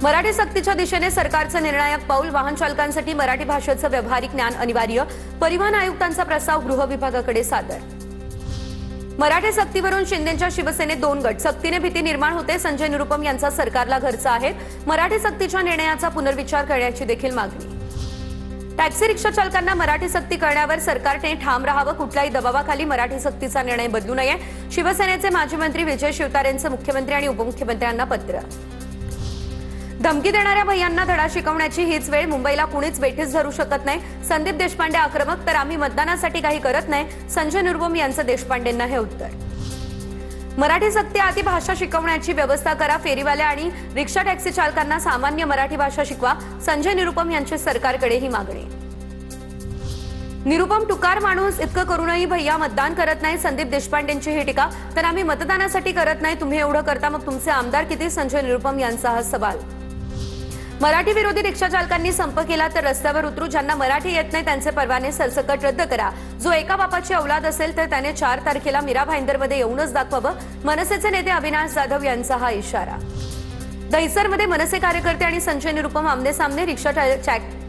मराठी सक्तीच्या दिशेने सरकारचं निर्णायक पाऊल, वाहन चालकांसाठी मराठी भाषेचं व्यावहारिक ज्ञान अनिवार्य, परिवहन आयुक्तांचा प्रस्ताव गृह विभागाकडे सादर। मराठी सक्तीवरून शिंदेच्या शिवसेनेत दोन गट, सक्तीने भीती निर्माण होते, संजय निरुपम यांचा सरकारला घरचा आहे, मराठी सक्तीच्या निर्णयाचा पुनर्विचार करण्याची देखील मागणी। टॅक्सी रिक्षा चालकांना मराठी सक्ती करण्यावर सरकारने ठाम राहावं, कुठल्याही दबावाखाली मराठी सक्तीचा निर्णय बदलू नये, शिवसेनेचे माजी मंत्री विजय शिवतारेंचं मुख्यमंत्री आणि उपमुख्यमंत्र्यांना पत्र। धमकी देणाऱ्या भैयांना धडा शिकवण्याची हीच वेळ, मुंबईला कुणीच वेठीस धरू शकत नाही, संदीप देशपांडे आक्रमक, तर आम्ही मतदानासाठी काही करत नाही, संजय निरुपम यांचं देशपांडेंना हे उत्तर। मराठी सक्ती आधी भाषा शिकवण्याची व्यवस्था करा, फेरीवाल्या आणि रिक्षा टॅक्सी चालकांना सामान्य मराठी भाषा शिकवा, संजय निरुपम यांची सरकारकडे ही मागणी। निरुपम टुकार माणूस, इतकं करूनही भैया मतदान करत नाही, संदीप देशपांडेंची ही टीका, तर आम्ही मतदानासाठी करत नाही, तुम्ही एवढं करता मग तुमचे आमदार किती, संजय निरुपम यांचा हा सवाल। मराठी विरोधी रिक्षा चालकांनी संप केला तर रस्त्यावर उतरू, ज्यांना मराठी येत नाही त्यांचे परवाने सरसकट रद्द करा, जो एका बापाची औलाद असेल तर त्याने 4 तारखेला मीरा भाईंदरमध्ये येऊनच दाखवावं, मनसेचे नेते अविनाश जाधव यांचा हा इशारा। दहिसरमध्ये मनसे कार्यकर्ते आणि संजय निरुपम आमने सामने, रिक्षा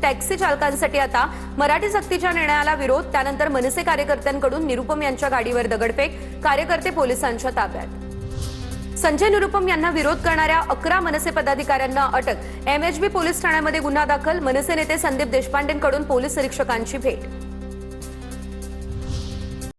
टॅक्सी चालकांसाठी आता मराठी सक्तीच्या निर्णयाला विरोध, त्यानंतर मनसे कार्यकर्त्यांकडून निरुपम यांच्या गाडीवर दगडफेक, कार्यकर्ते पोलिसांच्या ताब्यात। संजय निरुपम यांना विरोध करणाऱ्या 11 मनसे पदाधिकाऱ्यांना अटक, MHB पोलीस ठाण्यामध्ये गुन्हा दाखल, मनसे नेते संदीप देशपांडेंकडून पोलीस निरीक्षकांची भेट।